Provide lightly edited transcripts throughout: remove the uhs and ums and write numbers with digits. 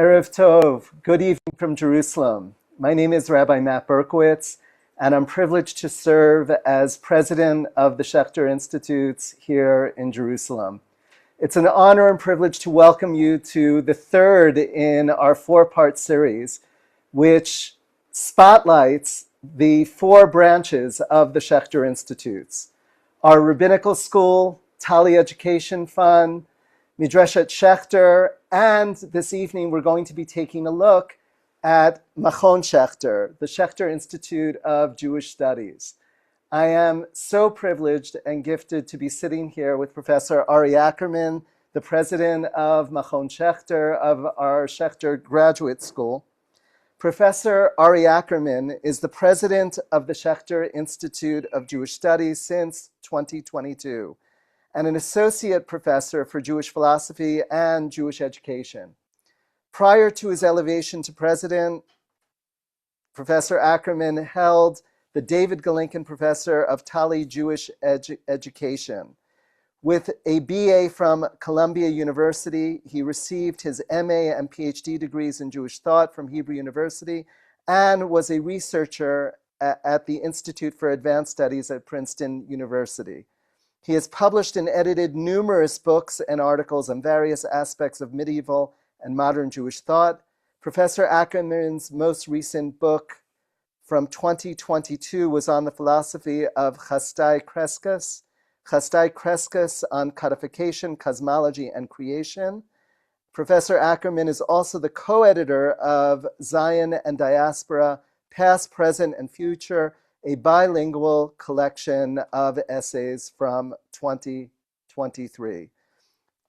Erev Tov, good evening from Jerusalem. My name is Rabbi Matt Berkowitz, and I'm privileged to serve as president of the Schechter Institutes here in Jerusalem. It's an honor and privilege to welcome you to the third in our four-part series, which spotlights the four branches of the Schechter Institutes: our rabbinical school, Tali Education Fund, Midreshet Schechter, and this evening we're going to be taking a look at Machon Schechter, the Schechter Institute of Jewish Studies. I am so privileged and gifted to be sitting here with Professor Ari Ackerman, the president of Machon Schechter of our Schechter Graduate School. Professor Ari Ackerman is the president of the Schechter Institute of Jewish Studies since 2022. And an associate professor for Jewish philosophy and Jewish education. Prior to his elevation to president, Professor Ackerman held the David Galinkin Professor of Tali Jewish Education. With a BA from Columbia University, he received his MA and PhD degrees in Jewish thought from Hebrew University and was a researcher at the Institute for Advanced Studies at Princeton University. He has published and edited numerous books and articles on various aspects of medieval and modern Jewish thought. Professor Ackerman's most recent book from 2022 was on the philosophy of Chasdai Crescus on codification, cosmology, and creation. Professor Ackerman is also the co-editor of Zion and Diaspora, Past, Present, and Future, a bilingual collection of essays from 2023.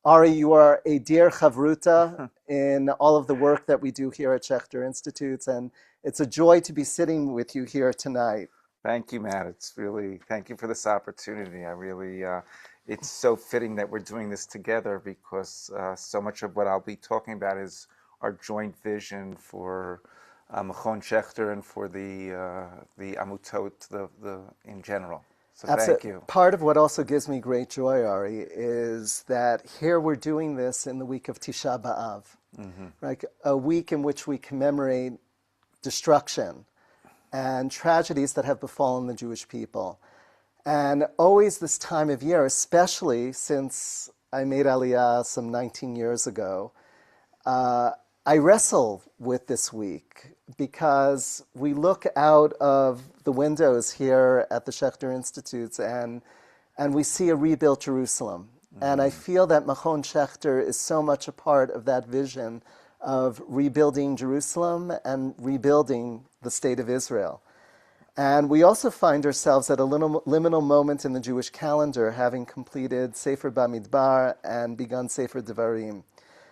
Ari, you are a dear chavruta in all of the work that we do here at Schechter Institutes, and it's a joy to be sitting with you here tonight. Thank you, Matt. Thank you for this opportunity. It's so fitting that we're doing this together because so much of what I'll be talking about is our joint vision for Machon Schechter and for the Amutot in general. So Absolutely. Thank you. Part of what also gives me great joy, Ari, is that here we're doing this in the week of Tisha B'Av, like a week in which we commemorate destruction and tragedies that have befallen the Jewish people. And always this time of year, especially since I made Aliyah some 19 years ago, I wrestle with this week because we look out of the windows here at the Schechter Institutes and we see a rebuilt Jerusalem. And I feel that Machon Schechter is so much a part of that vision of rebuilding Jerusalem and rebuilding the state of Israel. And we also find ourselves at a liminal moment in the Jewish calendar, having completed Sefer Bamidbar and begun Sefer Devarim.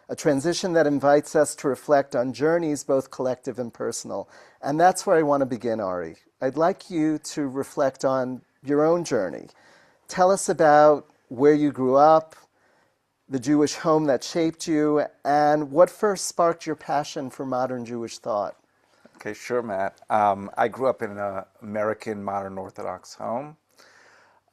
A transition that invites us to reflect on journeys, both collective and personal. And that's where I want to begin, Ari. I'd like you to reflect on your own journey. Tell us about where you grew up, the Jewish home that shaped you, and what first sparked your passion for modern Jewish thought. Okay, sure, Matt. I grew up in an American modern Orthodox home.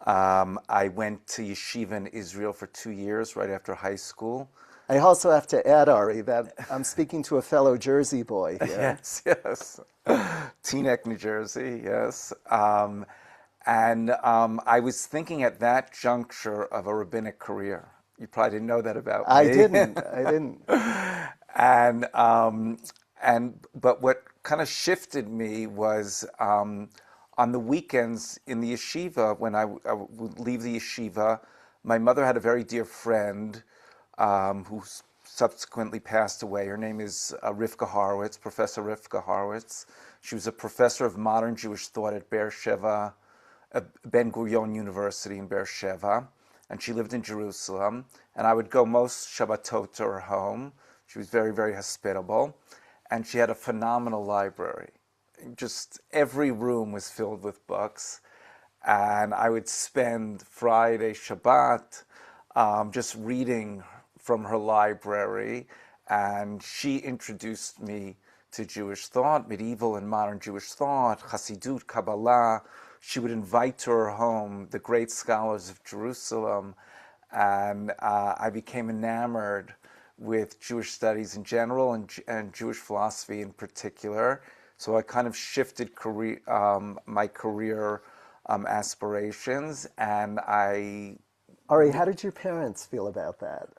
I went to yeshiva in Israel for 2 years right after high school. I also have to add, Ari, that I'm speaking to a fellow Jersey boy here. Yes. Teaneck, New Jersey, yes. I was thinking at that juncture of a rabbinic career. You probably didn't know that about me. I didn't. But what kind of shifted me was on the weekends in the yeshiva, when I would leave the yeshiva, my mother had a very dear friend who subsequently passed away. Her name is Rivka Horowitz, Professor Rivka Horowitz. She was a professor of modern Jewish thought at Beersheva, Ben Gurion University in Beersheva, and she lived in Jerusalem. And I would go most Shabbatot to her home. She was very, very hospitable, and she had a phenomenal library. Just every room was filled with books, and I would spend Friday, Shabbat, just reading from her library, and she introduced me to Jewish thought, medieval and modern Jewish thought, Hasidut, Kabbalah. She would invite to her home the great scholars of Jerusalem, and I became enamored with Jewish studies in general and Jewish philosophy in particular. So I kind of shifted my career aspirations, and Ari, how did your parents feel about that?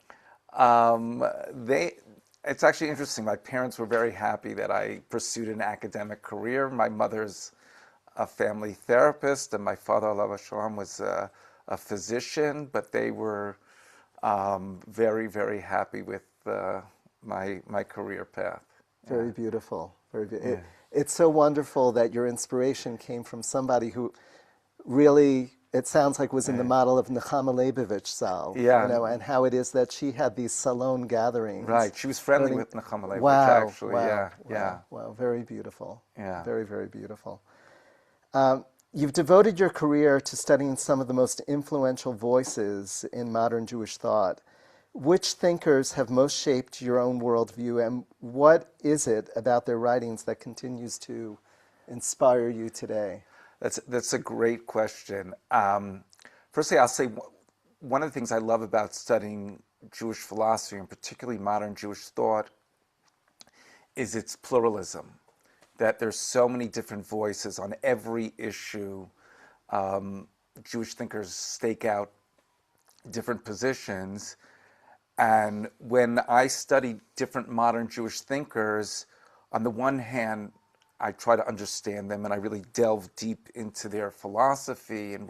they. It's actually interesting. My parents were very happy that I pursued an academic career. My mother's a family therapist, and my father, alav shalom, was a physician. But they were very, very happy with my career path. Very beautiful. Very beautiful. It's so wonderful that your inspiration came from somebody who really, it sounds like, was in the model of Nechama Leibovitz Zal, Yeah. and how it is that she had these salon gatherings. Right. She was friendly with Nechama Leibovitz, Wow, actually. wow, Yeah. wow. Very beautiful. Yeah. Very, very beautiful. You've devoted your career to studying some of the most influential voices in modern Jewish thought. Which thinkers have most shaped your own worldview, and what is it about their writings that continues to inspire you today? That's a great question. Firstly, I'll say one of the things I love about studying Jewish philosophy, and particularly modern Jewish thought, is its pluralism. That there's so many different voices on every issue. Jewish thinkers stake out different positions. And when I study different modern Jewish thinkers, on the one hand, I try to understand them and I really delve deep into their philosophy and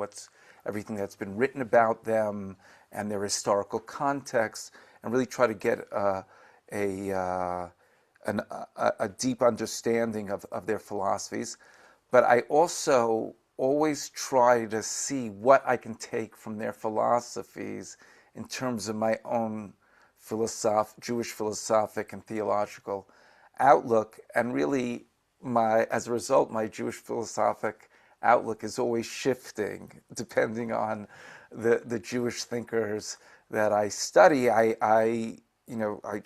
everything that's been written about them and their historical context, and really try to get a deep understanding of their philosophies. But I also always try to see what I can take from their philosophies in terms of my own Jewish philosophic and theological outlook. And really, as a result, my Jewish philosophic outlook is always shifting depending on the Jewish thinkers that I study. I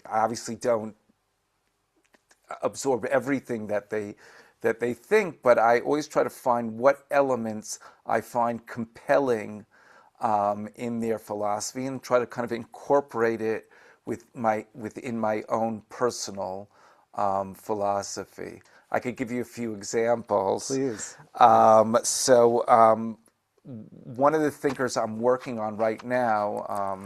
obviously don't absorb everything that they think, but I always try to find what elements I find compelling in their philosophy and try to kind of incorporate it within my own personal philosophy. I could give you a few examples. Please. One of the thinkers I'm working on right now,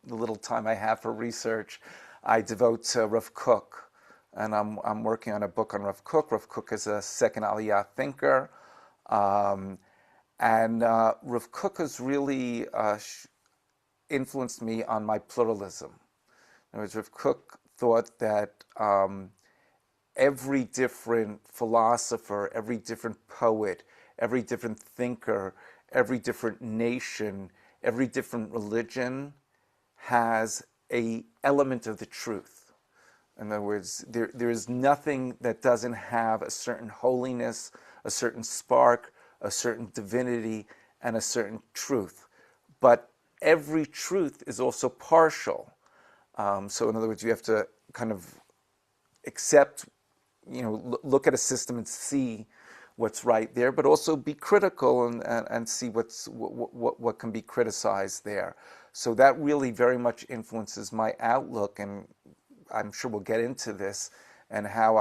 the little time I have for research, I devote to Rav Kook, and I'm working on a book on Rav Kook. Rav Kook is a second Aliyah thinker, and Rav Kook has really influenced me on my pluralism. In other words, Rav Kook thought that every different philosopher, every different poet, every different thinker, every different nation, every different religion has an element of the truth. In other words, there is nothing that doesn't have a certain holiness, a certain spark, a certain divinity, and a certain truth. But every truth is also partial. So in other words, you have to kind of accept, look at a system and see what's right there, but also be critical and see what can be criticized there. So that really very much influences my outlook, and I'm sure we'll get into this, and how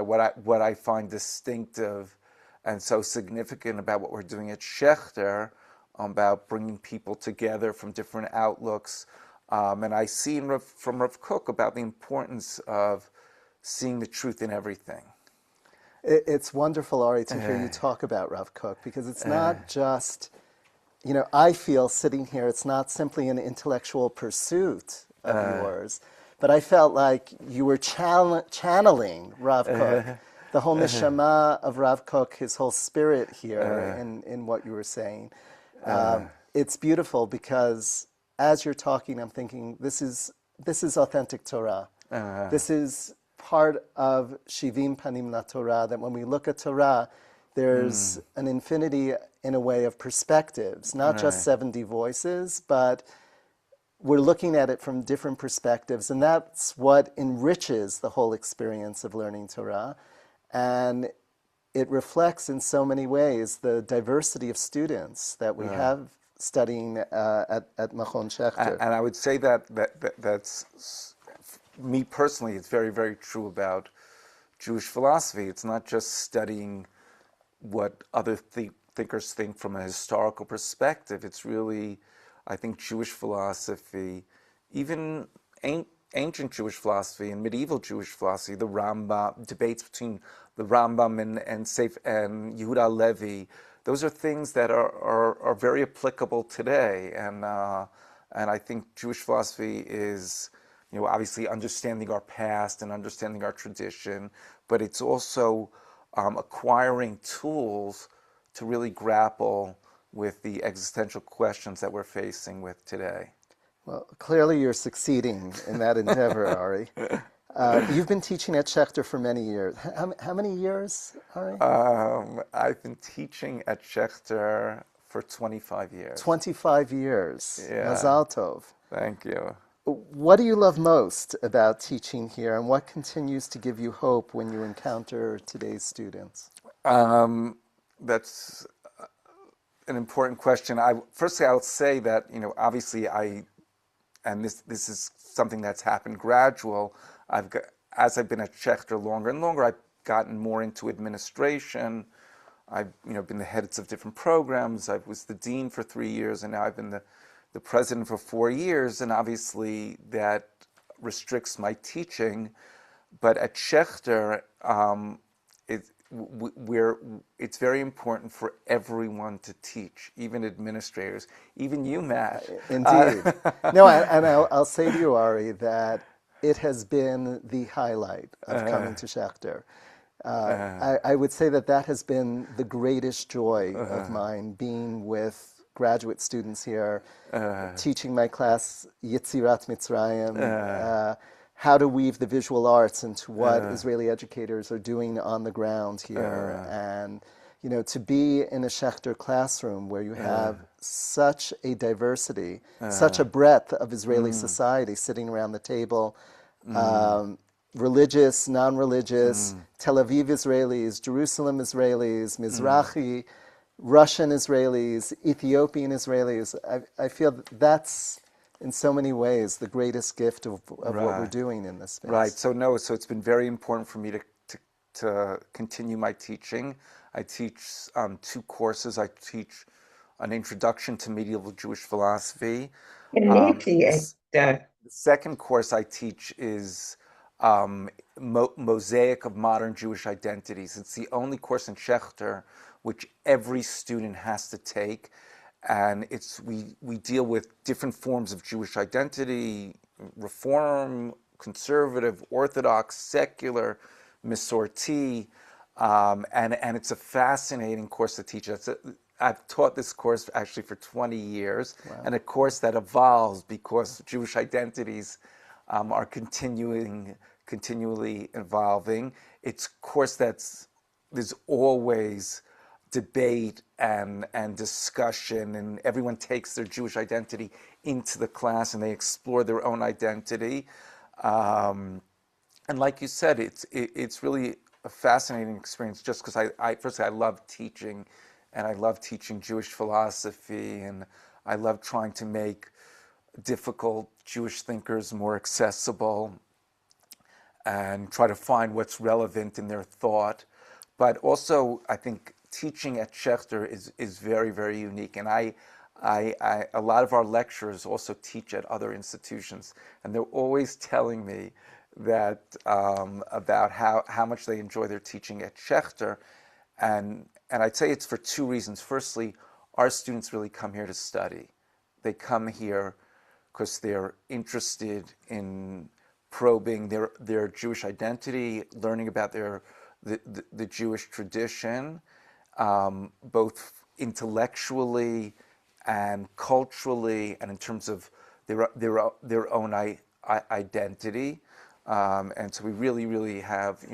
what I find distinctive and so significant about what we're doing at Schechter, about bringing people together from different outlooks. And I see from Rav Kook about the importance of seeing the truth in everything. It's wonderful, Ari, to hear you talk about Rav Kook, because it's not just, I feel sitting here, it's not simply an intellectual pursuit of yours, but I felt like you were channeling Rav Kook, the whole neshama of Rav Kook, his whole spirit here in what you were saying. It's beautiful because as you're talking, I'm thinking, this is authentic Torah. This is part of Shivim Panim LaTorah, that when we look at Torah, there's an infinity, in a way, of perspectives, not just 70 voices, but we're looking at it from different perspectives, and that's what enriches the whole experience of learning Torah. And it reflects in so many ways the diversity of students that we have studying at Machon Schechter. And I would say that's me personally. It's very, very true about Jewish philosophy. It's not just studying what other thinkers think from a historical perspective. It's really, I think, Jewish philosophy, even ancient Jewish philosophy and medieval Jewish philosophy, the Rambam, debates between the Rambam and Yehuda Levi. Those are things that are very applicable today, and I think Jewish philosophy is, obviously understanding our past and understanding our tradition, but it's also acquiring tools to really grapple with the existential questions that we're facing with today. Well, clearly you're succeeding in that endeavor, Ari. You've been teaching at Schechter for many years. How many years, Ari? I've been teaching at Schechter for 25 years. 25 years. Yeah. Mazal tov. Thank you. What do you love most about teaching here, and what continues to give you hope when you encounter today's students? That's an important question. Firstly, I'll say that, obviously and this is something that's happened gradual. As I've been at Schechter longer and longer, I've gotten more into administration. I've been the heads of different programs. I was the dean for 3 years, and now I've been the president for 4 years. And obviously that restricts my teaching. But at Schechter, it's very important for everyone to teach, even administrators, even you, Matt. Indeed. No, and I'll say to you, Ari, that it has been the highlight of coming to Schechter. I would say that has been the greatest joy of mine, being with graduate students here, teaching my class Yetzirat Mitzrayim, how to weave the visual arts into what Israeli educators are doing on the ground here. And, to be in a Schechter classroom where you have such a diversity, such a breadth of Israeli society sitting around the table, religious, non-religious, Tel Aviv Israelis, Jerusalem Israelis, Mizrahi, Russian Israelis, Ethiopian Israelis. I feel that's, in so many ways, the greatest gift of what we're doing in this space. Right. So it's been very important for me to continue my teaching. I teach 2 courses. I teach an introduction to medieval Jewish philosophy. The second course I teach is Mosaic of Modern Jewish Identities. It's the only course in Schechter which every student has to take. And we deal with different forms of Jewish identity: Reform, Conservative, Orthodox, Secular, Masorti, and it's a fascinating course to teach. I've taught this course actually for 20 years, and a course that evolves because Jewish identities are continually evolving. It's a course there's always debate and discussion, and everyone takes their Jewish identity into the class and they explore their own identity. And like you said, it's really a fascinating experience, just because firstly I love teaching, and I love teaching Jewish philosophy, and I love trying to make difficult Jewish thinkers more accessible and try to find what's relevant in their thought. But also, I think teaching at Schechter is very, very unique, and a lot of our lecturers also teach at other institutions, and they're always telling me that about how much they enjoy their teaching at Schechter, and I'd say it's for 2 reasons. Firstly, our students really come here to study. They come here because they're interested in probing their Jewish identity, learning about the Jewish tradition, both intellectually and culturally, and in terms of their own identity. And so we really, really have,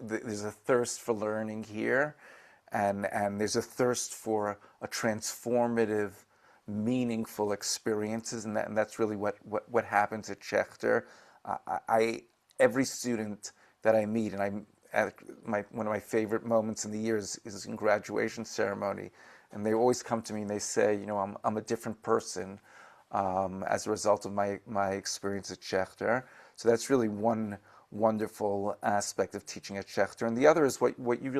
there's a thirst for learning here, and there's a thirst for a transformative, meaningful experiences, and that's really what happens at Schechter. Every student that I meet, and one of my favorite moments in the year is in graduation ceremony, and they always come to me and they say, I'm a different person as a result of my experience at Schechter. So that's really one wonderful aspect of teaching at Schechter, and the other is what you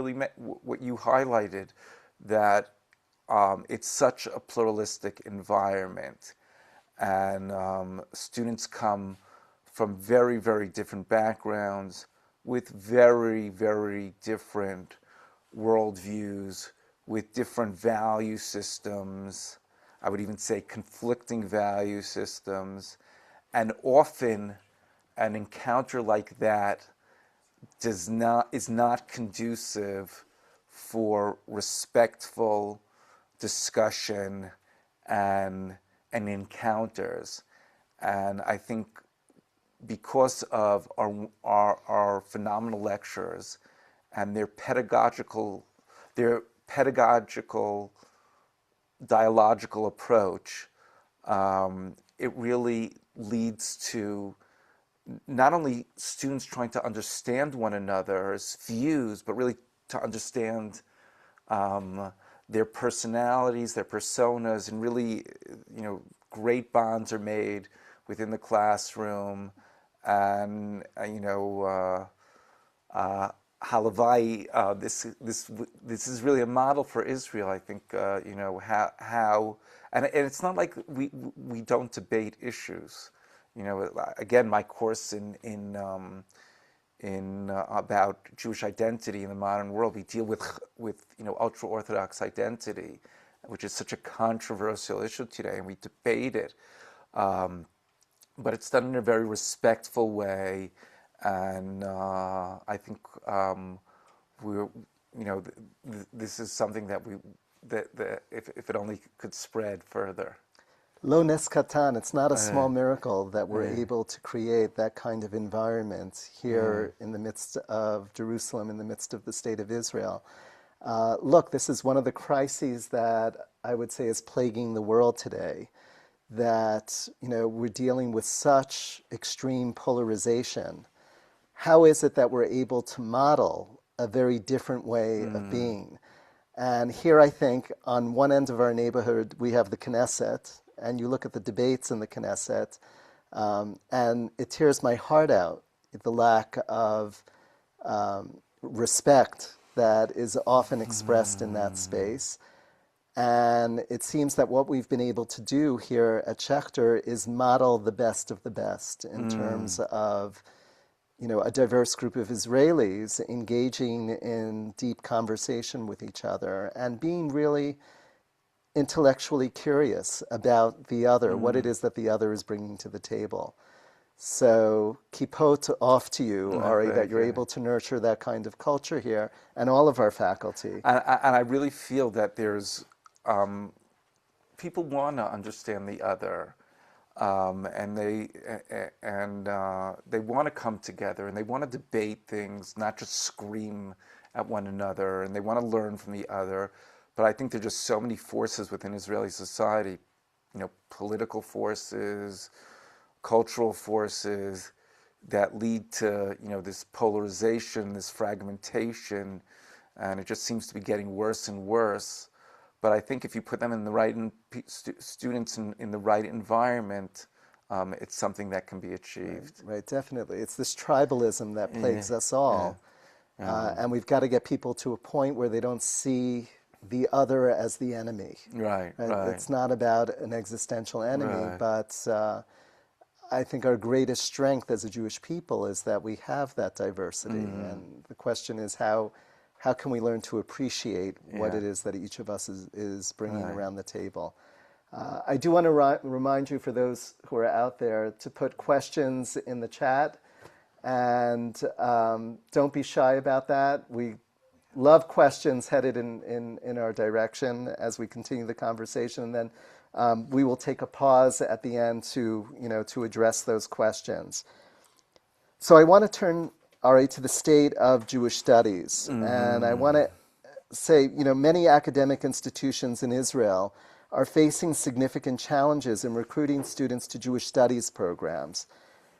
highlighted, that it's such a pluralistic environment, and students come from very, very different backgrounds with very, very different worldviews, with different value systems, I would even say conflicting value systems, and often an encounter like that is not conducive for respectful discussion and encounters. And I think because of our phenomenal lecturers and their pedagogical dialogical approach, it really leads to not only students trying to understand one another's views, but really to understand their personalities, their personas, and really, great bonds are made within the classroom. And Halavai, this is really a model for Israel. I think how and it's not like we don't debate issues. Again, my course in about Jewish identity in the modern world, we deal with ultra Orthodox identity, which is such a controversial issue today, and we debate it. But it's done in a very respectful way, and I think this is something that if it only could spread further. Lo nes katan, it's not a small miracle that we're able to create that kind of environment here in the midst of Jerusalem, in the midst of the state of Israel. Look, this is one of the crises that I would say is plaguing the world today, that we're dealing with such extreme polarization. How is it that we're able to model a very different way of being? And here I think on one end of our neighborhood we have the Knesset, and you look at the debates in the Knesset, and it tears my heart out, the lack of respect that is often expressed in that space. And it seems that what we've been able to do here at Schechter is model the best of the best in terms of a diverse group of Israelis engaging in deep conversation with each other and being really intellectually curious about the other, what it is that the other is bringing to the table. So kippot off to you, Ari, that you're able to nurture that kind of culture here, and all of our faculty. And I really feel that there's people want to understand the other, and they want to come together, and they want to debate things, not just scream at one another, and they want to learn from the other. But I think there are just so many forces within Israeli society, political forces, cultural forces, that lead to this polarization, this fragmentation, and it just seems to be getting worse and worse. But I think if you put them in the right students in the right environment, it's something that can be achieved. Right, definitely. It's this tribalism that plagues us all. And we've got to get people to a point where they don't see the other as the enemy. Right. It's not about an existential enemy, but I think our greatest strength as a Jewish people is that we have that diversity. And the question is how can we learn to appreciate what it is that each of us is bringing around the table. I do want to remind you, for those who are out there, to put questions in the chat, and don't be shy about that. We love questions headed in our direction as we continue the conversation, and then we will take a pause at the end to address those questions. So I want to turn, Ari, to the state of Jewish studies, and I want to say, many academic institutions in Israel are facing significant challenges in recruiting students to Jewish studies programs.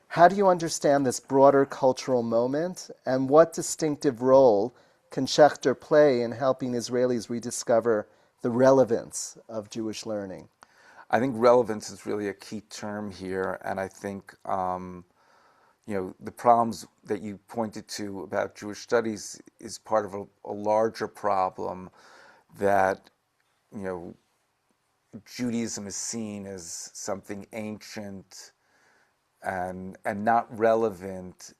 How do you understand this broader cultural moment, and what distinctive role can Schechter play in helping Israelis rediscover the relevance of Jewish learning? I think relevance is really a key term here, and I think the problems that you pointed to about Jewish studies is part of a larger problem that you know Judaism is seen as something ancient and not relevant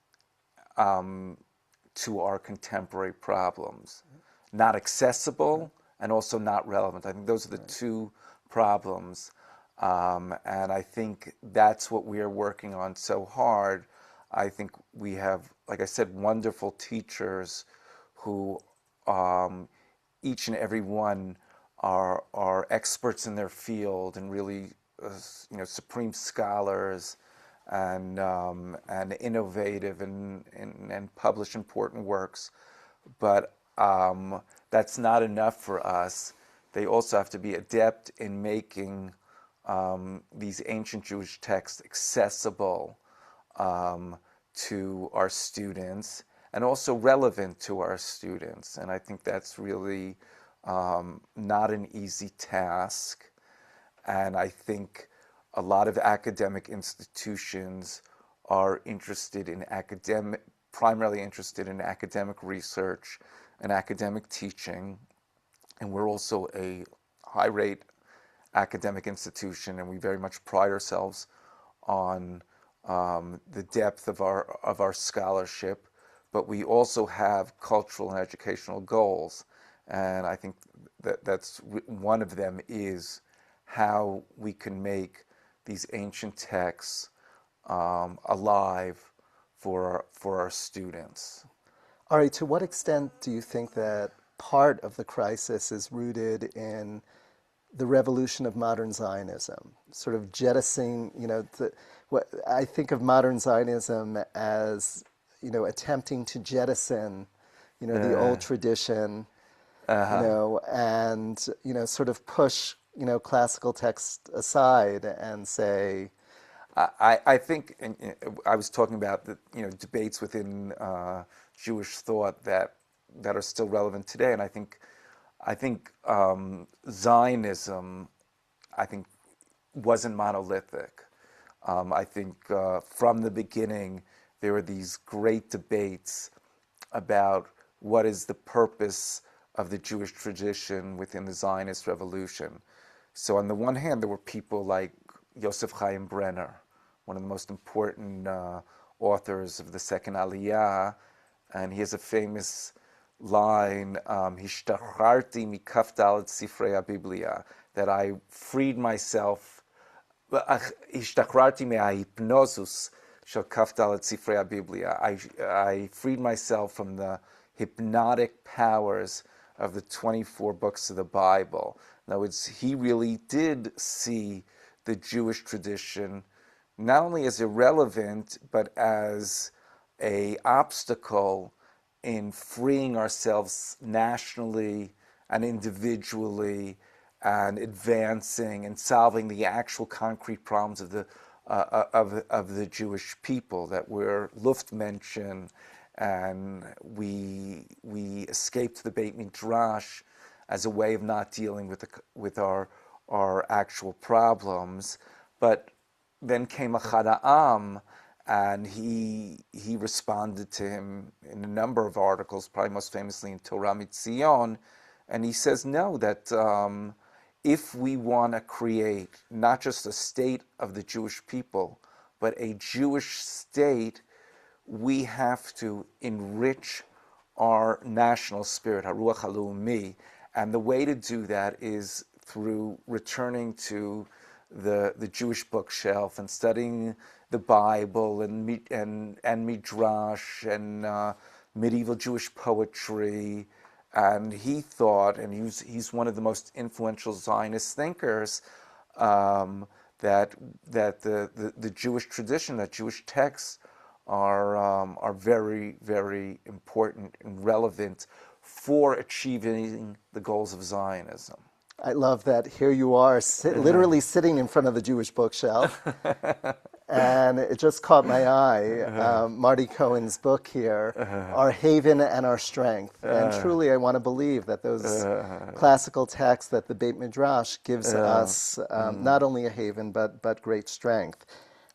to our contemporary problems, not accessible and also not relevant. I think those are the two problems, and I think that's what we are working on so hard. I think we have, like I said, wonderful teachers who each and every one are experts in their field and really supreme scholars and innovative and publish important works, but that's not enough for us. They also have to be adept in making these ancient Jewish texts accessible to our students and also relevant to our students. And I think that's really not an easy task. And I think a lot of academic institutions are primarily interested in academic research and academic teaching. And we're also a high-rate academic institution, and we very much pride ourselves on the depth of our scholarship. But we also have cultural and educational goals, and I think that's one of them is how we can make these ancient texts alive for our students. All right, to what extent do you think that part of the crisis is rooted in the revolution of modern Zionism, sort of jettisoning, I think of modern Zionism as, attempting to jettison, the old tradition, and, sort of push, classical text aside and say... I think, I was talking about the, debates within Jewish thought that are still relevant today, and I think Zionism, wasn't monolithic. I think from the beginning there were these great debates about what is the purpose of the Jewish tradition within the Zionist revolution. So on the one hand, there were people like Yosef Chaim Brenner, one of the most important authors of the second Aliyah, and he has a famous line, "Hishtacharti mikafdal sifrei Biblia," that I freed myself. Hishtacharti me'ahipnozus shel kafdal sifrei Biblia. I freed myself from the hypnotic powers of the 24 books of the Bible. In other words, he really did see the Jewish tradition not only as irrelevant, but as an obstacle in freeing ourselves nationally and individually and advancing and solving the actual concrete problems of the Jewish people, that we're Luftmenschen and we escaped the Beit Midrash as a way of not dealing with our actual problems. But then came Achad Ha'am, and he responded to him in a number of articles, probably most famously in Torah Mitzion, and he says no, that if we want to create not just a state of the Jewish people, but a Jewish state, we have to enrich our national spirit, Haruach HaLeumi, and the way to do that is through returning to the Jewish bookshelf and studying the Bible and Midrash and medieval Jewish poetry. And he thought, and he's one of the most influential Zionist thinkers, that the Jewish tradition, that Jewish texts are very, very important and relevant for achieving the goals of Zionism. I love that here you are, literally sitting in front of the Jewish bookshelf. and it just caught my eye. Marty Cohen's book here, Our Haven and Our Strength. And truly, I want to believe that those classical texts, that the Beit Midrash gives us not only a haven, but great strength.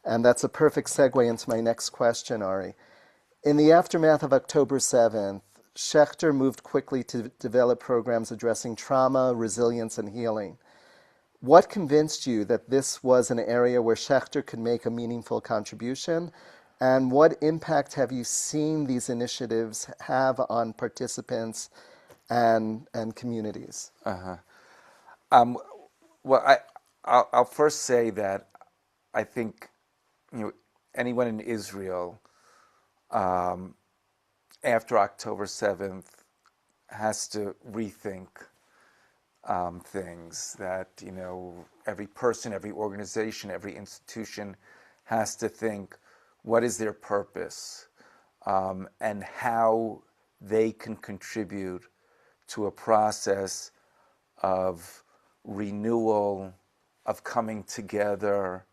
And that's a perfect segue into my next question, Ari. In the aftermath of October 7th, Schechter moved quickly to develop programs addressing trauma, resilience, and healing. What convinced you that this was an area where Schechter could make a meaningful contribution? And what impact have you seen these initiatives have on participants and communities? Well, I'll first say that I think anyone in Israel after October 7th has to rethink things that, every person, every organization, every institution has to think what is their purpose and how they can contribute to a process of renewal, of coming together,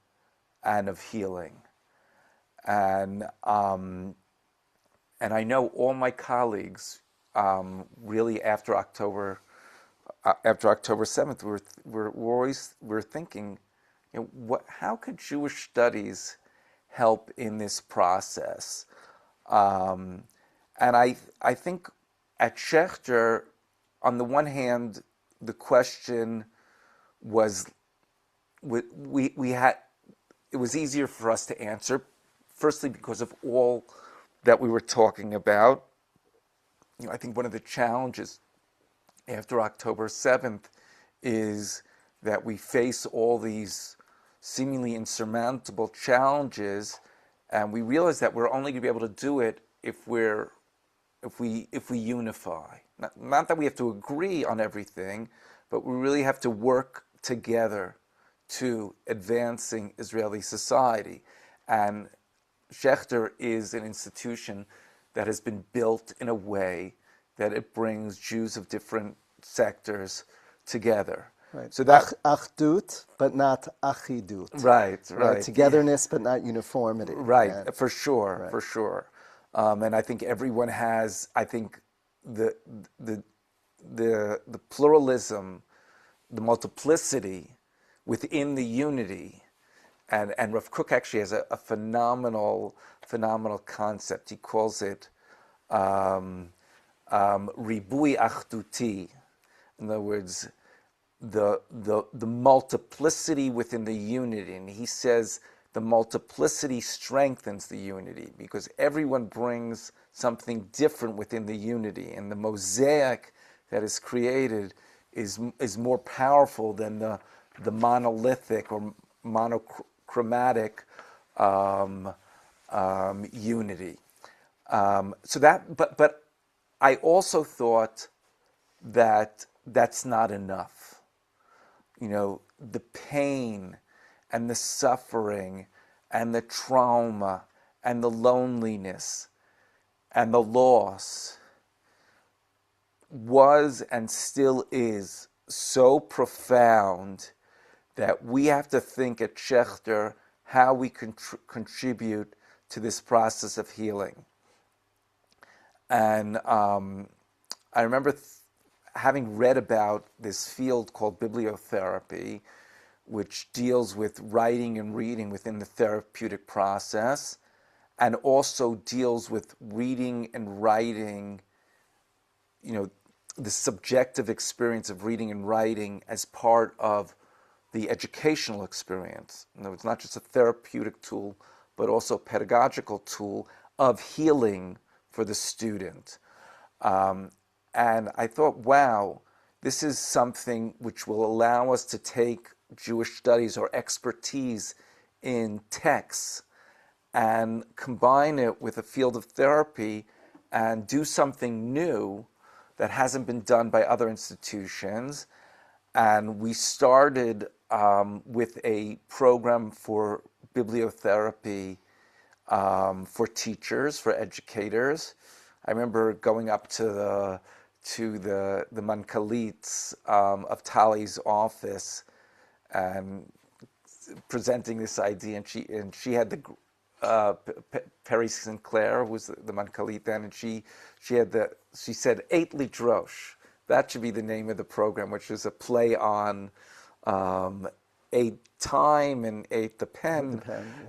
and of healing. And I know all my colleagues really after October 7th, we're thinking, how could Jewish studies help in this process? And I think at Schechter, on the one hand, the question was we had it was easier for us to answer, firstly because of all that we were talking about. I think one of the challenges after October 7th is that we face all these seemingly insurmountable challenges, and we realize that we're only going to be able to do it if we unify. Not that we have to agree on everything, but we really have to work together to advancing Israeli society. And Schechter is an institution that has been built in a way that it brings Jews of different sectors together. Right. So that achdut, but not achidut. Right. Togetherness, but not uniformity. Right, And, for sure, right. for sure. And I think everyone has. I think the pluralism, the multiplicity within the unity, and Rav Kook actually has a phenomenal concept. He calls it ribui achduti. In other words, the multiplicity within the unity. And he says the multiplicity strengthens the unity because everyone brings something different within the unity, and the mosaic that is created is more powerful than the monolithic or monochromatic unity. So that, but I also thought that that's not enough. The pain and the suffering and the trauma and the loneliness and the loss was and still is so profound that we have to think at Schechter how we contribute to this process of healing. And I remember having read about this field called bibliotherapy, which deals with writing and reading within the therapeutic process, and also deals with reading and writing, the subjective experience of reading and writing as part of the educational experience. In other words, not just a therapeutic tool, but also a pedagogical tool of healing for the student. And I thought, wow, this is something which will allow us to take Jewish studies or expertise in texts and combine it with a field of therapy and do something new that hasn't been done by other institutions. And we started with a program for bibliotherapy for teachers, for educators. I remember going up to the Mankalit of Tali's office and presenting this idea, and she had the Perry Sinclair was the Mankalit then, and she said eight lidrosh. That should be the name of the program, which is a play on eight time and eight the pen.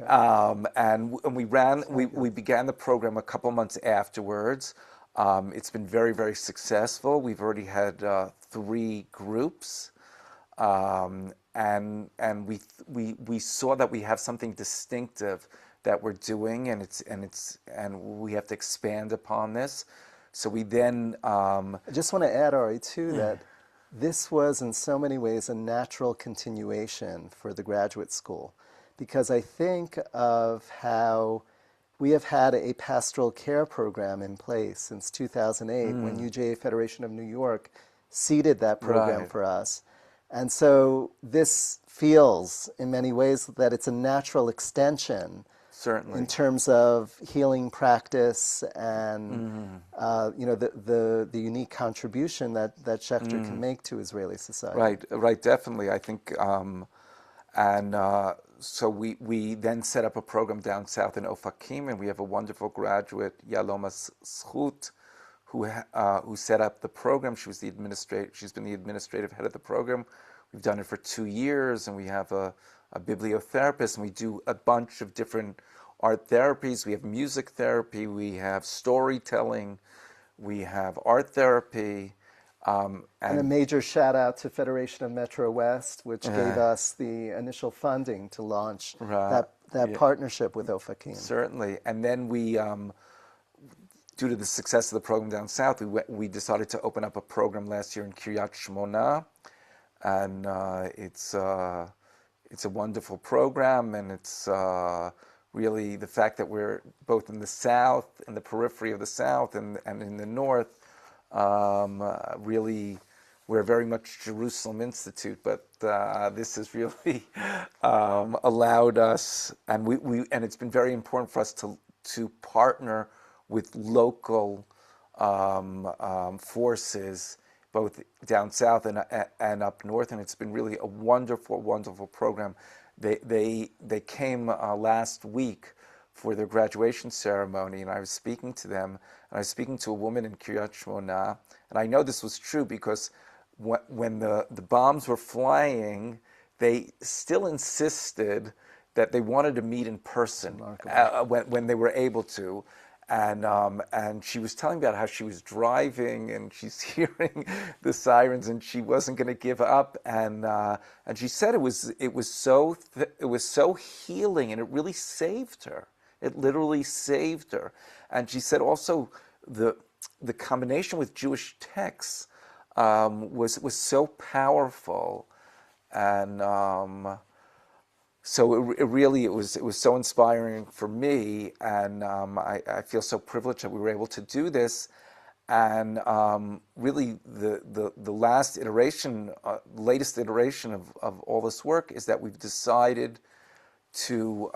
And we began the program a couple months afterwards. It's been very, very successful. We've already had 3 groups. And we saw that we have something distinctive that we're doing, and we have to expand upon this. So we then I just want to add, Ari, too, that this was in so many ways a natural continuation for the graduate school, because I think of how we have had a pastoral care program in place since 2008 when UJA Federation of New York seeded that program for us. And so this feels in many ways that it's a natural extension. Certainly. In terms of healing practice and the unique contribution that Schechter can make to Israeli society. Right, definitely. I think, so we then set up a program down south in Ofakim, and we have a wonderful graduate, Yaloma Schut, who set up the program. She's been the administrative head of the program. We've done it for 2 years, and we have a bibliotherapist, and we do a bunch of different art therapies. We have music therapy, we have storytelling, we have art therapy. And a major shout out to Federation of Metro West, which gave us the initial funding to launch that partnership with Ofakim. Certainly. And then we, due to the success of the program down south, we decided to open up a program last year in Kiryat Shmona. And it's a wonderful program, and it's really the fact that we're both in the south, in the periphery of the south, and in the north. Really, we're very much Jerusalem Institute, but this has really allowed us, and and it's been very important for us to partner with local forces, both down south and up north, and it's been really a wonderful, wonderful program. They came last week for their graduation ceremony, and I was speaking to them, and I was speaking to a woman in Kiryat Shmona, and I know this was true because when the bombs were flying, they still insisted that they wanted to meet in person when they were able to. And she was telling me about how she was driving and she's hearing the sirens and she wasn't going to give up. And she said it was so healing, and it really saved her. It literally saved her. And she said also the combination with Jewish texts was so powerful, and so it was so inspiring for me, and I feel so privileged that we were able to do this. And really, the latest iteration of all this work is that we've decided to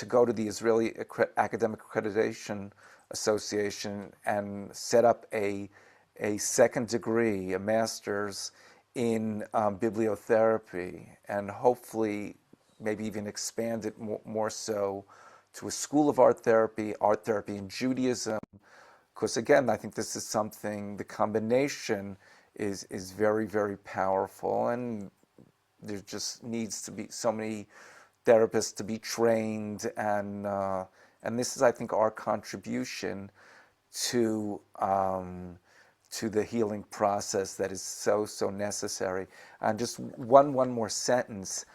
go to the Israeli Academic Accreditation Association and set up a second degree, a master's in bibliotherapy, and hopefully maybe even expand it more so to a school of art therapy in Judaism. Because again, I think this is something, the combination is very, very powerful, and there just needs to be so many therapists to be trained, and this is, I think, our contribution to the healing process that is so necessary. And just one more sentence.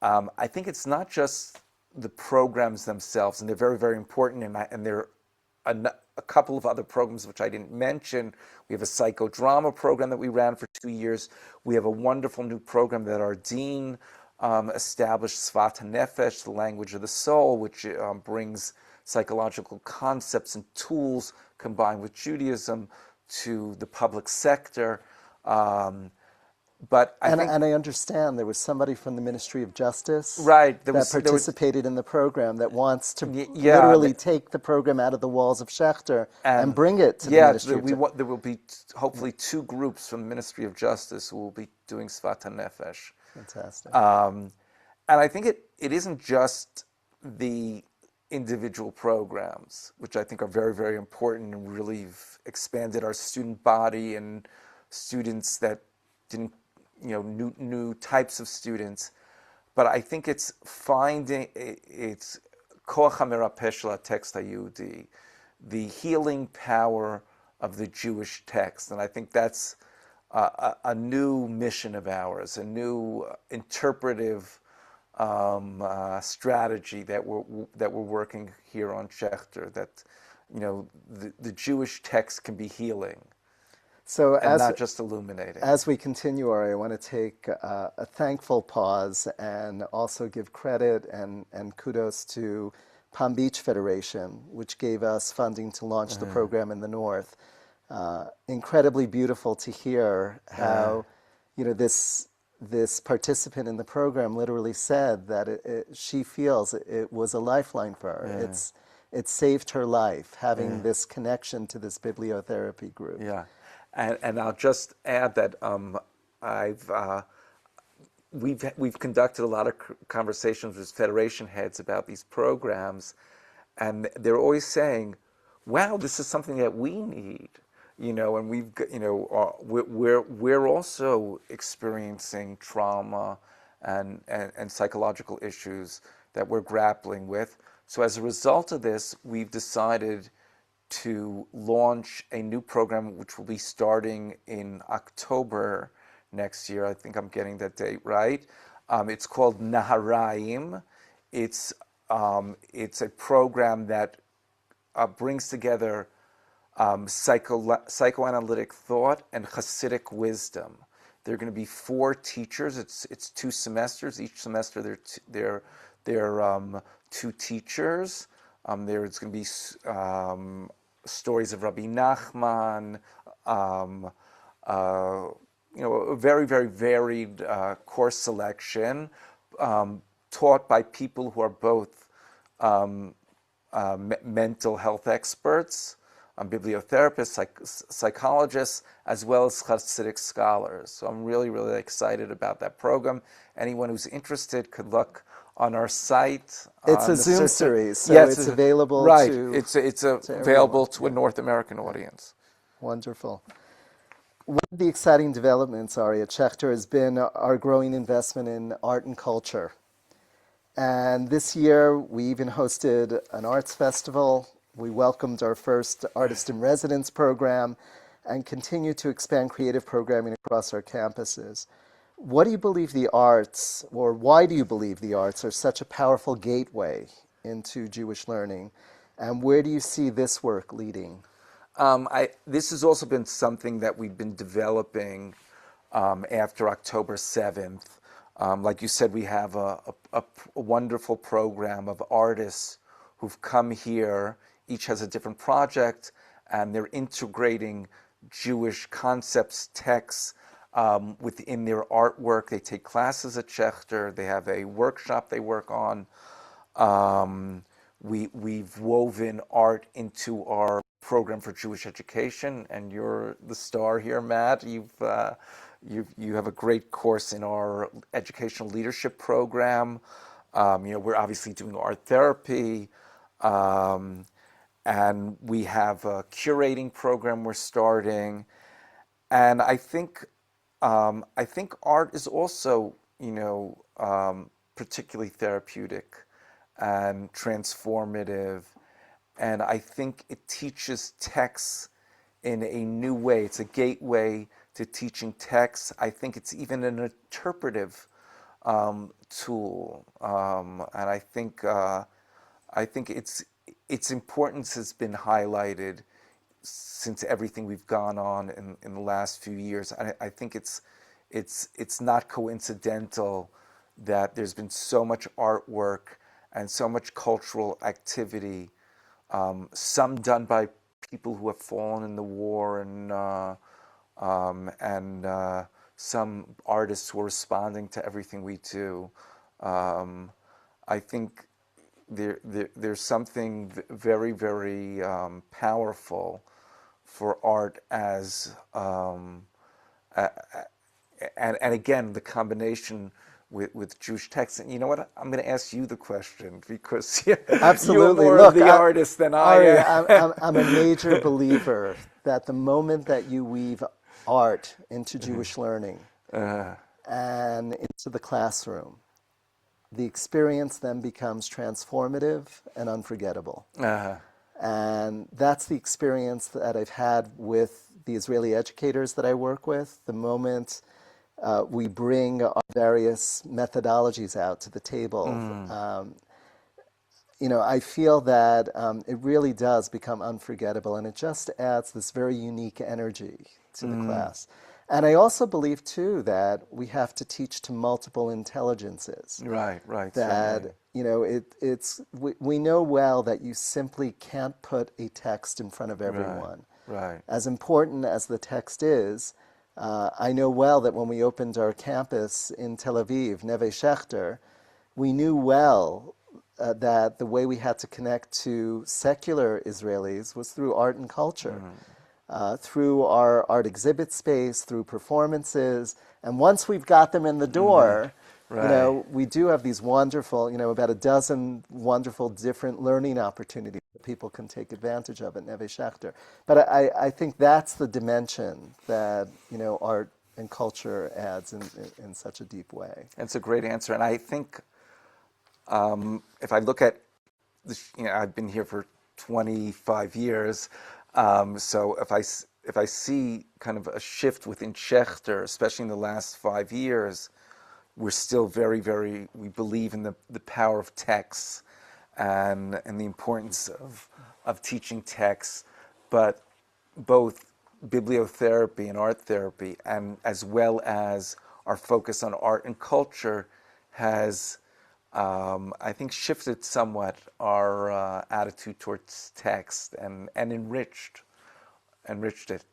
I think it's not just the programs themselves, and they're very, very important, and there are a couple of other programs which I didn't mention. We have a psychodrama program that we ran for 2 years. We have a wonderful new program that our dean established, Sfat HaNefesh, the language of the soul, which brings psychological concepts and tools combined with Judaism to the public sector. But I understand there was somebody from the Ministry of Justice that participated in the program that wants to literally take the program out of the walls of Schechter and bring it to the Ministry of Justice. There will be hopefully 2 groups from the Ministry of Justice who will be doing Sfat HaNefesh. Fantastic. And I think it isn't just the individual programs, which I think are very, very important and really have expanded our student body and students that didn't, new types of students. But I think it's finding, it's koach hamerapeh shel hatext hayehudi, the healing power of the Jewish text. And I think that's a new mission of ours, a new interpretive strategy that we're working here on Schechter. That the Jewish text can be healing, So and not just illuminating. as we continue, Ari, I want to take a thankful pause and also give credit and kudos to Palm Beach Federation, which gave us funding to launch the program in the North. Incredibly beautiful to hear how, this participant in the program literally said that she feels it was a lifeline for her. It saved her life, having this connection to this bibliotherapy group. Yeah, and I'll just add that we've conducted a lot of conversations with Federation heads about these programs, and they're always saying, "Wow, this is something that we need." And we're also experiencing trauma and psychological issues that we're grappling with. So as a result of this, we've decided to launch a new program which will be starting in October next year. I think I'm getting that date right. It's called Naharaim. It's a program that brings together psychoanalytic thought and Hasidic wisdom. There are going to be 4 teachers. It's 2 semesters. Each semester they're 2 teachers. There's going to be stories of Rabbi Nachman. A very, very varied course selection, taught by people who are both mental health experts, bibliotherapists, psychologists, as well as Hasidic scholars. So I'm really, really excited about that program. Anyone who's interested could look on our site. It's a Zoom series, so it's available to It's available to a North American audience. Wonderful. One of the exciting developments, Ari, at Schechter has been our growing investment in art and culture. And this year, we even hosted an arts festival. We welcomed our first Artist in Residence program and continue to expand creative programming across our campuses. What do you believe the arts, or why do you believe the arts are such a powerful gateway into Jewish learning? And where do you see this work leading? This has also been something that we've been developing after October 7th. Like you said, we have a wonderful program of artists who've come here. Each has a different project, and they're integrating Jewish concepts, texts, within their artwork. They take classes at Schechter. They have a workshop they work on. We've woven art into our program for Jewish education, and you're the star here, Matt. You have a great course in our educational leadership program. We're obviously doing art therapy, and we have a curating program we're starting. And I think art is also, particularly therapeutic and transformative. And I think it teaches texts in a new way. It's a gateway to teaching texts. I think it's even an interpretive tool, and I think its importance has been highlighted since everything we've gone on in the last few years. I think it's not coincidental that there's been so much artwork and so much cultural activity, some done by people who have fallen in the war, and some artists who are responding to everything we do. I think there's something very, very powerful for art as, and again, the combination with Jewish texts. And you know what? I'm going to ask you the question because you're Absolutely. more of Look, the artist than I Ari, am. I'm a major believer that the moment that you weave art into Jewish learning and into the classroom, the experience then becomes transformative and unforgettable. And that's the experience that I've had with the Israeli educators that I work with. The moment we bring our various methodologies out to the table, I feel that it really does become unforgettable, and it just adds this very unique energy to the class. And I also believe, too, that we have to teach to multiple intelligences. Right, That, certainly. we know well that you simply can't put a text in front of Right, everyone. right. As important as the text is, I know well that when we opened our campus in Tel Aviv, Neve Schechter, we knew well that the way we had to connect to secular Israelis was through art and culture, through our art exhibit space, through performances. And once we've got them in the door, Right. we do have these wonderful, about a dozen wonderful different learning opportunities that people can take advantage of at Neve Schechter. But I think that's the dimension that, art and culture adds in such a deep way. That's a great answer. And I think if I look at this, I've been here for 25 years. So if I see kind of a shift within Schechter, especially in the last 5 years, we're still very, very, we believe in the power of texts and the importance of teaching texts, but both bibliotherapy and art therapy, and as well as our focus on art and culture has, I think, shifted somewhat our attitude towards text and enriched it.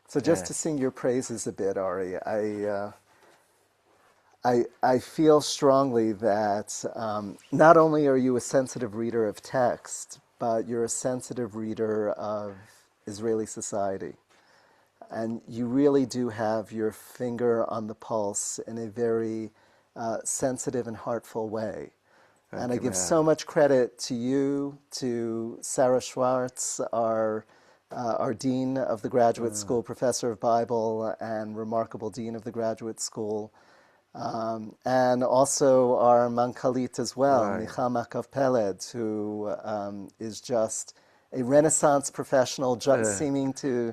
So just to sing your praises a bit, Ari, I feel strongly that not only are you a sensitive reader of text, but you're a sensitive reader of Israeli society. And you really do have your finger on the pulse in a very sensitive and heartful way. And I give so much credit to you, to Sarah Schwartz, our dean of the graduate school, professor of Bible, and remarkable dean of the graduate school, and also our mankalit as well, Michal Makov-Peled, who is just a Renaissance professional, seeming to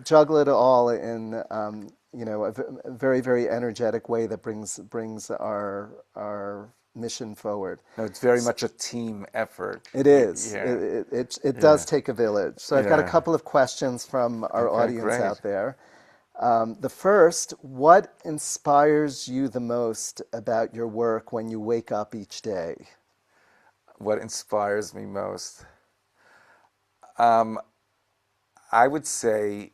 juggle it all in a very, very energetic way that brings our mission forward. No, it's very much a team effort. It is. Yeah. It does take a village. So I've got a couple of questions from our audience out there. The first, what inspires you the most about your work when you wake up each day? What inspires me most? I would say,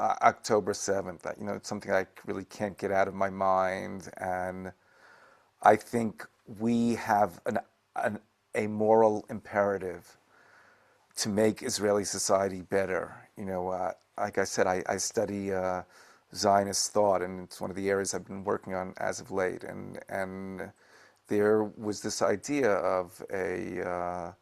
October 7th. It's something I really can't get out of my mind, and I think we have a moral imperative to make Israeli society better. Like I said, I study Zionist thought, and it's one of the areas I've been working on as of late. And there was this idea of an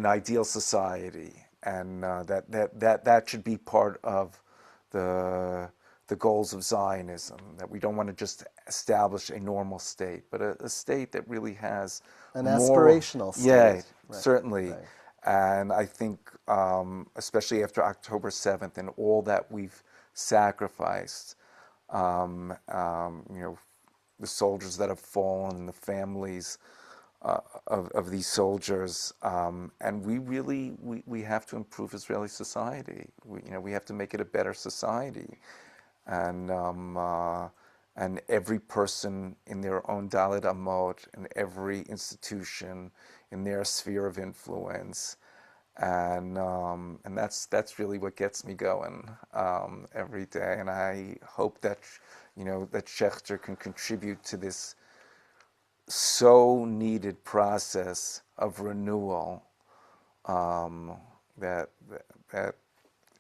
ideal society, and that should be part of the goals of Zionism. That we don't want to just establish a normal state, but a state that really has an aspirational state. Yeah, certainly. Right. And I think, especially after October 7th and all that we've sacrificed, the soldiers that have fallen, the families of these soldiers, and we have to improve Israeli society. We have to make it a better society, and every person in their own Dalet Amot, and every institution in their sphere of influence, and that's really what gets me going every day. And I hope that that Schechter can contribute to this so needed process of renewal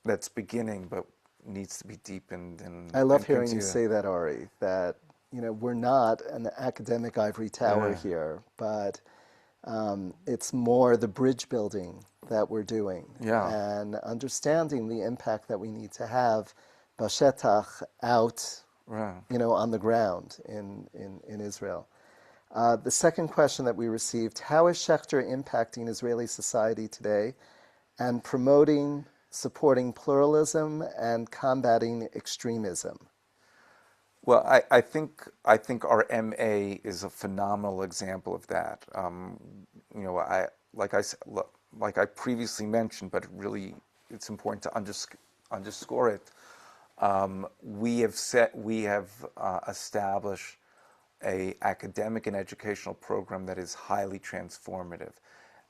that's beginning, but needs to be deepened I love and hearing you continue. say that, Ari, that we're not an academic ivory tower here, but it's more the bridge building that we're doing Yeah. and understanding the impact that we need to have bashetach out, Right. on the ground in Israel. The second question that we received, how is Schechter impacting Israeli society today and promoting, supporting pluralism and combating extremism? Well, I think our MA is a phenomenal example of that. I like I previously mentioned, but it's important to underscore it. We have established a academic and educational program that is highly transformative,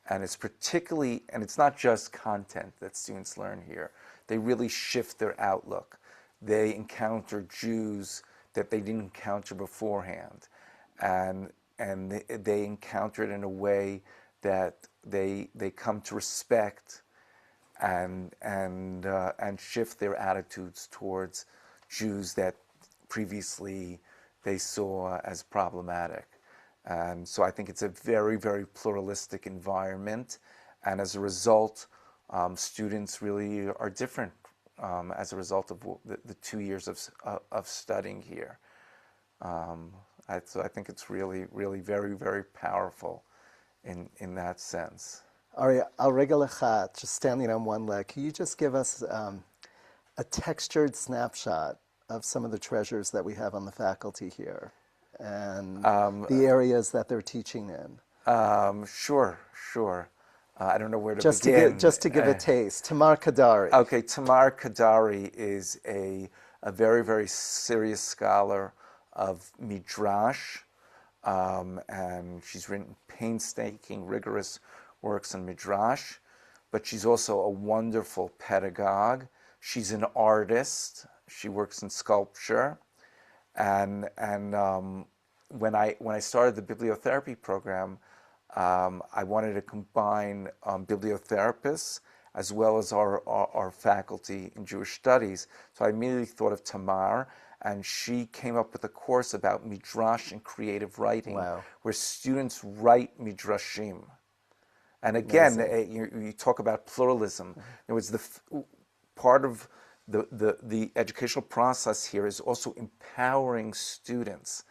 and it's not just content that students learn here. They really shift their outlook. They encounter Jews that they didn't encounter beforehand, and they encounter it in a way that they come to respect and shift their attitudes towards Jews that previously they saw as problematic. And so I think it's a very, very pluralistic environment, and as a result, students really are different as a result of the 2 years of studying here. So I think it's really, really very, very powerful in that sense. Ari, al regel echad, just standing on one leg, can you just give us a textured snapshot of some of the treasures that we have on the faculty here and the areas that they're teaching in? Sure. I don't know where to Just begin. just to give a taste, Tamar Kadari. Okay, Tamar Kadari is a very, very serious scholar of Midrash, and she's written painstaking, rigorous works on Midrash, but she's also a wonderful pedagogue. She's an artist. She works in sculpture, and when I started the bibliotherapy program, I wanted to combine bibliotherapists as well as our faculty in Jewish studies. So I immediately thought of Tamar, and she came up with a course about Midrash and creative writing, Wow. where students write Midrashim. And again, you talk about pluralism. It was part of the educational process here is also empowering students.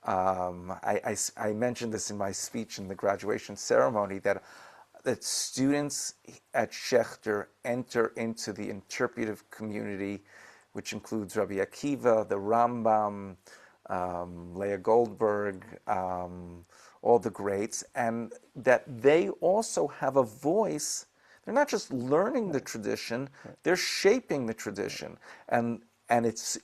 I mentioned this in my speech in the graduation ceremony that students at Schechter enter into the interpretive community, which includes Rabbi Akiva, the Rambam, Leah Goldberg, all the greats, and that they also have a voice. They're not just learning the tradition; they're shaping the tradition, and it's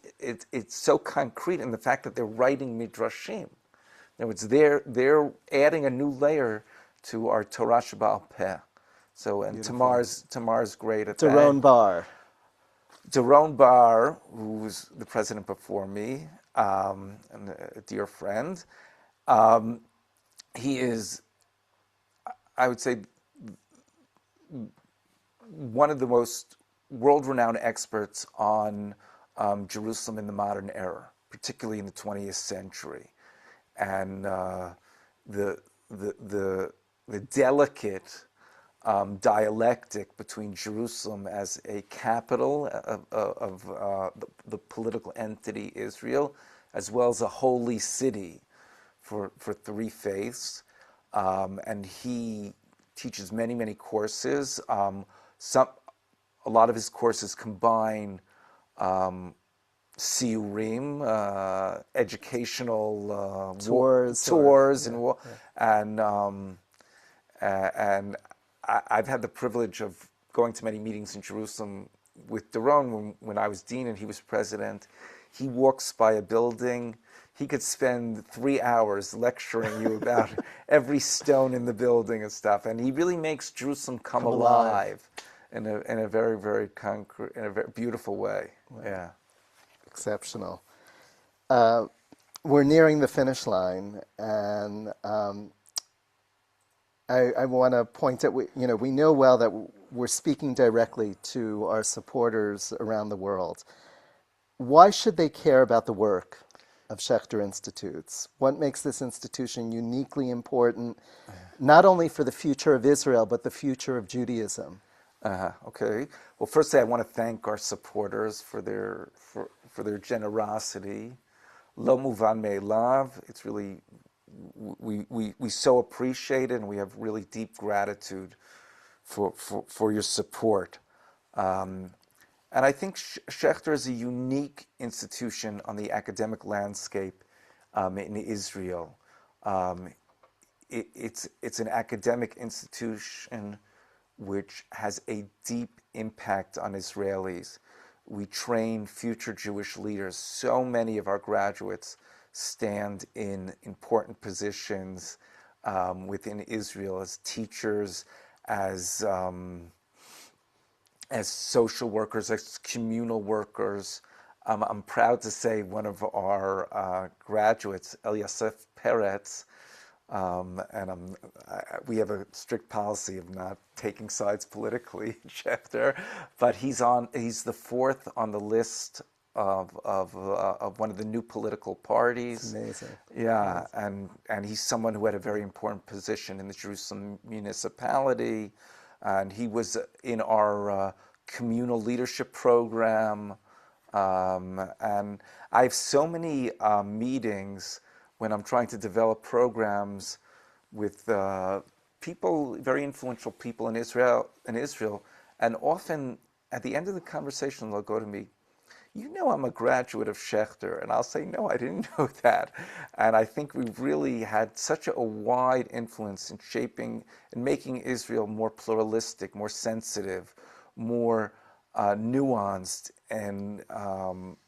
so concrete in the fact that they're writing midrashim. In other words, they're adding a new layer to our Torah Sheba'al Peh. So, and Tamar's great at that. Doron Bar, who was the president before me, and a dear friend, he is, I would say, one of the most world-renowned experts on Jerusalem in the modern era, particularly in the 20th century, and the delicate dialectic between Jerusalem as a capital of the political entity Israel, as well as a holy city for three faiths, and he teaches many courses. A lot of his courses combine siurim, educational tours, and I've had the privilege of going to many meetings in Jerusalem with Doron when I was dean and he was president. He walks by a building. He could spend 3 hours lecturing you about every stone in the building and stuff, and he really makes Jerusalem come alive. In a very, very concrete, in a very beautiful way. Wow. Yeah. Exceptional. We're nearing the finish line, and I want to point out, we know well that we're speaking directly to our supporters around the world. Why should they care about the work of Schechter Institutes? What makes this institution uniquely important, not only for the future of Israel, but the future of Judaism? Okay. Well, firstly, I want to thank our supporters for their generosity. Lo muvan me'elav. It's really we so appreciate it, and we have really deep gratitude for your support. And I think Schechter is a unique institution on the academic landscape in Israel. It's an academic institution which has a deep impact on Israelis. We train future Jewish leaders. So many of our graduates stand in important positions within Israel as teachers, as social workers, as communal workers. I'm proud to say one of our graduates, Eliasef Peretz, and we have a strict policy of not taking sides politically, Schechter, but he's the fourth on the list of one of the new political parties. It's amazing. Yeah, and he's someone who had a very important position in the Jerusalem municipality, and he was in our communal leadership program, and I have so many meetings when I'm trying to develop programs with people, very influential people in Israel, and often at the end of the conversation they'll go to me, "You know, I'm a graduate of Schechter," and I'll say, "No, I didn't know that." And I think we've really had such a wide influence in shaping and making Israel more pluralistic, more sensitive, more nuanced, and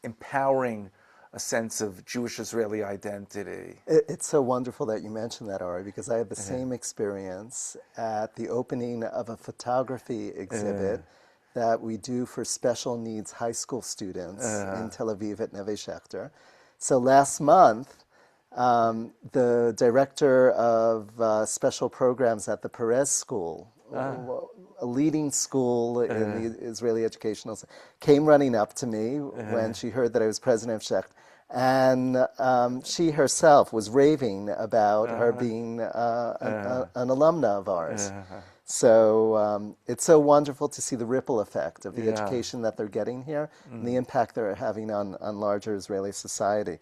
empowering a sense of Jewish-Israeli identity. It's so wonderful that you mentioned that, Ari, because I had the same experience at the opening of a photography exhibit that we do for special needs high school students in Tel Aviv at Neve Schechter. So last month, the director of special programs at the Perez School, a leading school in the Israeli educational, came running up to me when she heard that I was president of Schechter. And she herself was raving about her being an alumna of ours. So it's so wonderful to see the ripple effect of the education that they're getting here and the impact they're having on larger Israeli society.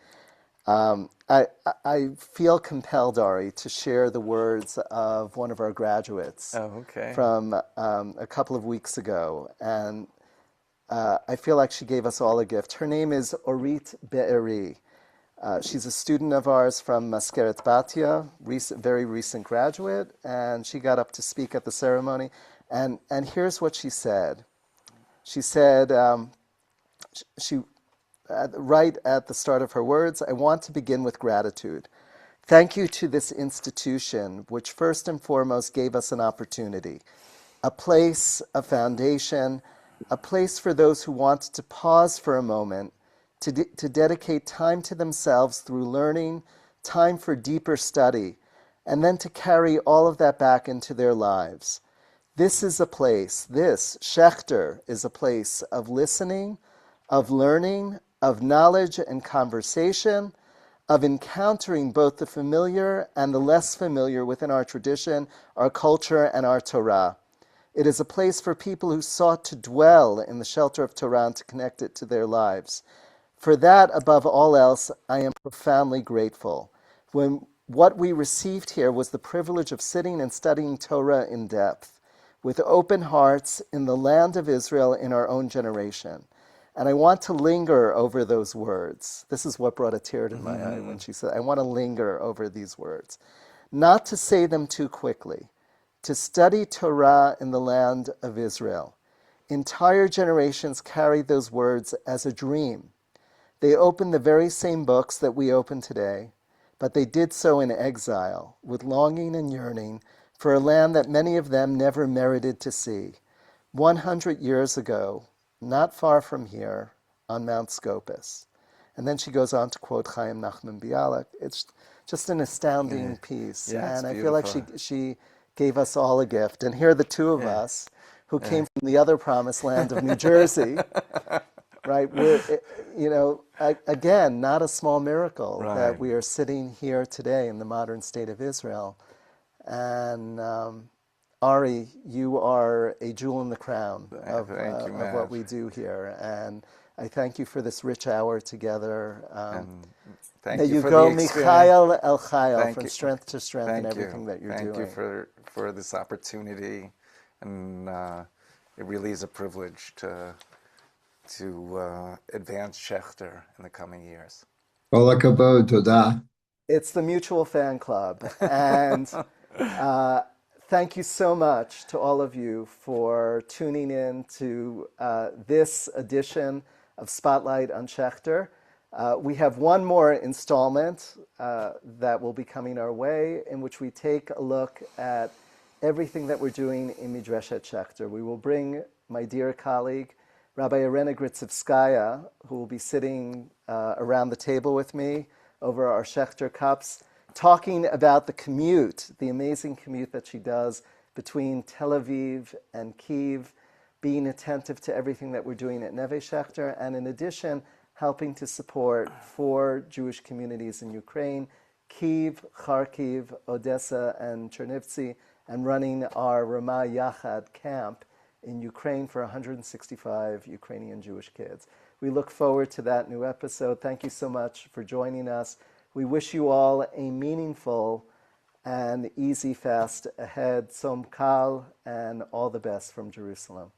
I feel compelled, Ari, to share the words of one of our graduates from a couple of weeks ago. And I feel like she gave us all a gift. Her name is Orit Be'eri. She's a student of ours from Maskeret Batya, very recent graduate, and she got up to speak at the ceremony. And here's what she said. She said, right at the start of her words, "I want to begin with gratitude. Thank you to this institution, which first and foremost gave us an opportunity, a place, a foundation, a place for those who want to pause for a moment, to dedicate time to themselves through learning, time for deeper study, and then to carry all of that back into their lives. This is a place, Schechter, is a place of listening, of learning, of knowledge and conversation, of encountering both the familiar and the less familiar within our tradition, our culture, and our Torah. It is a place for people who sought to dwell in the shelter of Torah and to connect it to their lives. For that, above all else, I am profoundly grateful. What we received here was the privilege of sitting and studying Torah in depth, with open hearts in the land of Israel in our own generation. And I want to linger over those words." This is what brought a tear to my eye when she said, "I want to linger over these words. Not to say them too quickly. To study Torah in the land of Israel. Entire generations carried those words as a dream. They opened the very same books that we open today, but they did so in exile, with longing and yearning for a land that many of them never merited to see. 100 years ago, not far from here, on Mount Scopus." And then she goes on to quote Chaim Nachman Bialik. It's just an astounding piece. Yeah, and I it's feel like she gave us all a gift. And here are the two of us who came from the other promised land of New Jersey, right? Again, not a small miracle that we are sitting here today in the modern state of Israel. And Ari, you are a jewel in the crown of what we do here. And I thank you for this rich hour together. Thank you for go the experience. Michayel El Chayel, from strength to strength in everything that you're doing. Thank you for this opportunity, and it really is a privilege to advance Schechter in the coming years. Kol hakavod, toda. It's the Mutual Fan Club, and thank you so much to all of you for tuning in to this edition of Spotlight on Schechter. We have one more installment that will be coming our way, in which we take a look at everything that we're doing in Midreshet Schechter. We will bring my dear colleague, Rabbi Irena Gritsevskaya, who will be sitting around the table with me over our Schechter cups, talking about the commute, the amazing commute that she does between Tel Aviv and Kyiv, being attentive to everything that we're doing at Neve Schechter, and in addition, helping to support 4 Jewish communities in Ukraine, Kyiv, Kharkiv, Odessa, and Chernivtsi, and running our Ramah Yachad camp in Ukraine for 165 Ukrainian Jewish kids. We look forward to that new episode. Thank you so much for joining us. We wish you all a meaningful and easy fast ahead. Tzom Kal, and all the best from Jerusalem.